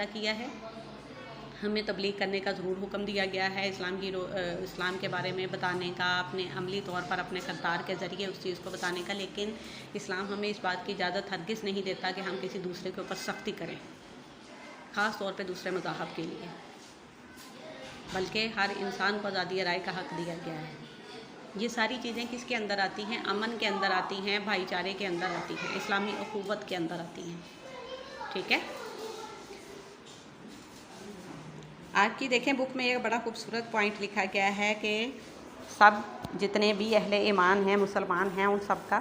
کیا ہے، ہمیں تبلیغ کرنے کا ضرور حکم دیا گیا ہے، اسلام کے بارے میں بتانے کا، اپنے عملی طور پر اپنے کردار کے ذریعے اس چیز کو بتانے کا، لیکن اسلام ہمیں اس بات کی اجازت ہرگز نہیں دیتا کہ ہم کسی دوسرے کے اوپر سختی کریں، خاص طور پہ دوسرے مذاہب کے لیے، بلکہ ہر انسان کو آزادی رائے کا حق دیا گیا ہے۔ یہ ساری چیزیں کس کے اندر آتی ہیں؟ امن کے اندر آتی ہیں، بھائی چارے کے اندر آتی ہیں، اسلامی اخوت کے اندر آتی ہیں، ٹھیک ہے۔ آپ کی دیکھیں بک میں ایک بڑا خوبصورت پوائنٹ لکھا گیا ہے کہ سب جتنے بھی اہل ایمان ہیں، مسلمان ہیں، ان سب کا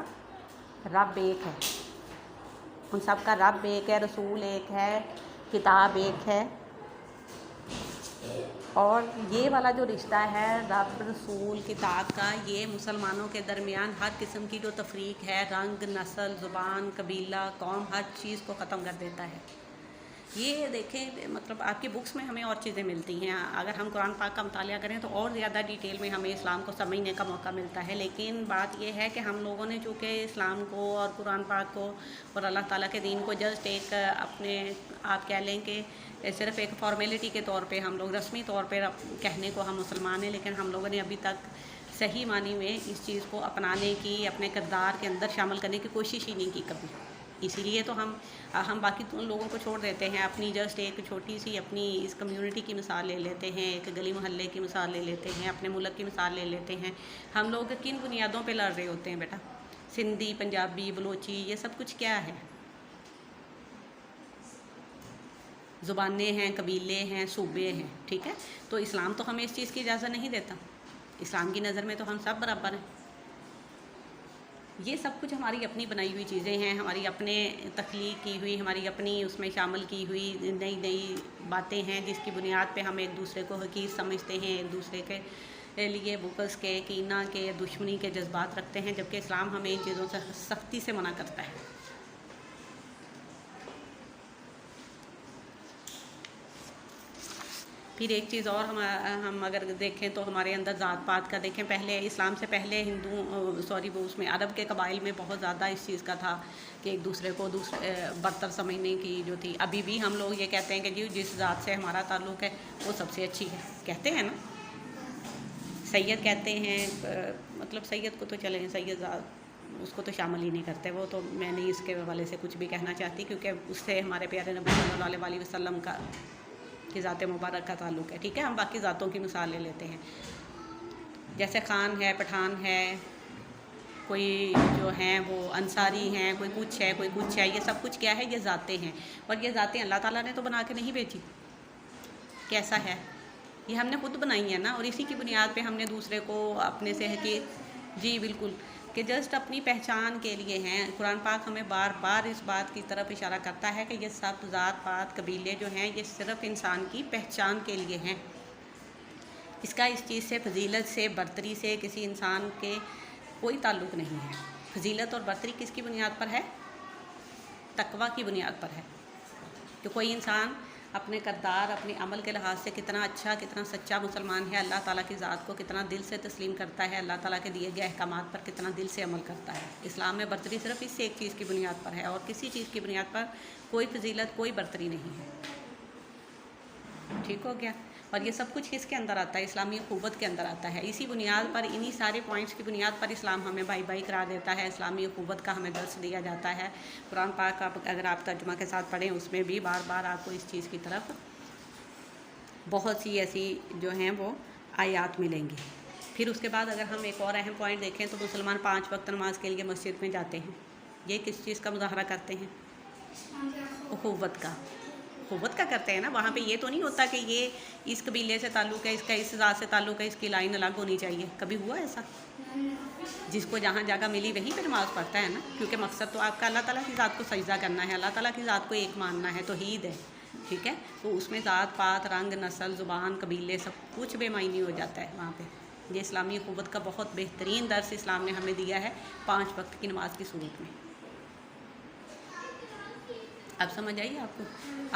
رب ایک ہے، ان سب کا رب ایک ہے، رسول ایک ہے، کتاب ایک ہے، اور یہ والا جو رشتہ ہے رب رسول کتاب کا، یہ مسلمانوں کے درمیان ہر قسم کی جو تفریق ہے، رنگ، نسل، زبان، قبیلہ، قوم، ہر چیز کو ختم کر دیتا ہے۔ یہ دیکھیں مطلب آپ کی بکس میں ہمیں اور چیزیں ملتی ہیں، اگر ہم قرآن پاک کا مطالعہ کریں تو اور زیادہ ڈیٹیل میں ہمیں اسلام کو سمجھنے کا موقع ملتا ہے، لیکن بات یہ ہے کہ ہم لوگوں نے چونکہ اسلام کو اور قرآن پاک کو اور اللہ تعالیٰ کے دین کو جسٹ ایک اپنے آپ کہہ لیں کہ صرف ایک فارمیلٹی کے طور پہ ہم لوگ رسمی طور پہ کہنے کو ہم مسلمان ہیں، لیکن ہم لوگوں نے ابھی تک صحیح معنی میں اس چیز کو اپنانے کی، اپنے کردار کے اندر شامل کرنے کی کوشش ہی نہیں کی کبھی۔ اسی لیے تو ہم باقی لوگوں کو چھوڑ دیتے ہیں، اپنی جسٹ ایک چھوٹی سی اپنی اس کمیونٹی کی مثال لے لیتے ہیں، ایک گلی محلے کی مثال لے لیتے ہیں، اپنے ملک کی مثال لے لیتے ہیں۔ ہم لوگ کن بنیادوں پہ لڑ رہے ہوتے ہیں بیٹا؟ سندھی، پنجابی، بلوچی، یہ سب کچھ کیا ہے؟ زبانیں ہیں، قبیلے ہیں، صوبے ہیں، ٹھیک ہے۔ تو اسلام تو ہمیں اس چیز کی اجازت نہیں دیتا، اسلام کی نظر میں تو ہم سب برابر ہیں۔ یہ سب کچھ ہماری اپنی بنائی ہوئی چیزیں ہیں، ہماری اپنے تخلیق کی ہوئی، ہماری اپنی اس میں شامل کی ہوئی نئی نئی باتیں ہیں، جس کی بنیاد پہ ہم ایک دوسرے کو حقیر سمجھتے ہیں، ایک دوسرے کے لیے بغض کے، کینہ کے، دشمنی کے جذبات رکھتے ہیں، جبکہ اسلام ہمیں ان چیزوں سے سختی سے منع کرتا ہے۔ پھر ایک چیز اور ہم اگر دیکھیں تو ہمارے اندر ذات پات کا دیکھیں، پہلے اسلام سے پہلے وہ اس میں عرب کے قبائل میں بہت زیادہ اس چیز کا تھا کہ ایک دوسرے کو برتر سمجھنے کی جو تھی۔ ابھی بھی ہم لوگ یہ کہتے ہیں کہ جس ذات سے ہمارا تعلق ہے وہ سب سے اچھی ہے، کہتے ہیں نا، سید کہتے ہیں، مطلب سید کو تو چلیں، سید ذات اس کو تو شامل ہی نہیں کرتے، وہ تو میں نہیں اس کے حوالے سے کچھ بھی کہنا چاہتی، کیونکہ اس سے ہمارے پیارے نبی صلی اللہ علیہ وسلم کی ذات مبارک کا تعلق ہے، ٹھیک ہے۔ ہم باقی ذاتوں کی مثال لے لیتے ہیں، جیسے خان ہے، پٹھان ہے، کوئی جو ہیں وہ انصاری ہیں، کوئی کچھ ہے، کوئی کچھ ہے، یہ سب کچھ کیا ہے؟ یہ ذاتیں ہیں، اور یہ ذاتیں اللہ تعالیٰ نے تو بنا کے نہیں بھیجی، کیسا ہے؟ یہ ہم نے خود بنائی ہیں نا، اور اسی کی بنیاد پہ ہم نے دوسرے کو اپنے سے جی بالکل، کہ جسٹ اپنی پہچان کے لیے ہیں۔ قرآن پاک ہمیں بار بار اس بات کی طرف اشارہ کرتا ہے کہ یہ سب ذات پات قبیلے جو ہیں یہ صرف انسان کی پہچان کے لیے ہیں، اس کا اس چیز سے، فضیلت سے، برتری سے کسی انسان کے کوئی تعلق نہیں ہے۔ فضیلت اور برتری کس کی بنیاد پر ہے؟ تقویٰ کی بنیاد پر ہے، کہ کوئی انسان اپنے کردار، اپنے عمل کے لحاظ سے کتنا اچھا، کتنا سچا مسلمان ہے، اللہ تعالیٰ کی ذات کو کتنا دل سے تسلیم کرتا ہے، اللہ تعالیٰ کے دیے گئے احکامات پر کتنا دل سے عمل کرتا ہے۔ اسلام میں برتری صرف اس سے ایک چیز کی بنیاد پر ہے، اور کسی چیز کی بنیاد پر کوئی فضیلت، کوئی برتری نہیں ہے، ٹھیک ہو گیا۔ اور یہ سب کچھ کس کے اندر آتا ہے؟ اسلامی اخوت کے اندر آتا ہے۔ اسی بنیاد پر، انہی سارے پوائنٹس کی بنیاد پر اسلام ہمیں بھائی بھائی قرار دیتا ہے، اسلامی اخوت کا ہمیں درس دیا جاتا ہے۔ قرآن پاک کا اگر آپ ترجمہ کے ساتھ پڑھیں، اس میں بھی بار بار آپ کو اس چیز کی طرف بہت سی ایسی جو ہیں وہ آیات ملیں گی۔ پھر اس کے بعد اگر ہم ایک اور اہم پوائنٹ دیکھیں تو مسلمان 5 وقت نماز کے لیے مسجد میں جاتے ہیں، یہ کس چیز کا مظاہرہ کرتے ہیں؟ اخوت کا، اخوت کا کرتے ہیں نا۔ وہاں پہ یہ تو نہیں ہوتا کہ یہ اس قبیلے سے تعلق ہے، اس کا اس ذات سے تعلق ہے، اس کی لائن الگ ہونی چاہیے، کبھی ہوا ایسا؟ جس کو جہاں جگہ ملی وہیں پہ نماز پڑھتا ہے نا، کیونکہ مقصد تو آپ کا اللہ تعالیٰ کی ذات کو سجدہ کرنا ہے، اللہ تعالیٰ کی ذات کو ایک ماننا ہے، توحید ہے، ٹھیک ہے۔ تو اس میں ذات پات، رنگ، نسل، زبان، قبیلے سب کچھ بے معنی ہو جاتا ہے وہاں پہ۔ یہ اسلامی اخوت کا بہت بہترین درس اسلام نے ہمیں دیا ہے 5 وقت کی نماز کی صورت میں۔ اب سمجھ آئیے آپ کو؟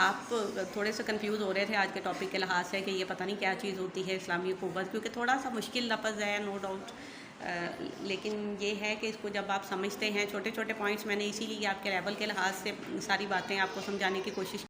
آپ تھوڑے سے کنفیوز ہو رہے تھے آج کے ٹاپک کے لحاظ سے کہ یہ پتہ نہیں کیا چیز ہوتی ہے اسلامی اخوت، کیونکہ تھوڑا سا مشکل لفظ ہے، نو ڈاؤٹ، لیکن یہ ہے کہ اس کو جب آپ سمجھتے ہیں، چھوٹے چھوٹے پوائنٹس میں نے اسی لیے آپ کے لیول کے لحاظ سے ساری باتیں آپ کو سمجھانے کی کوشش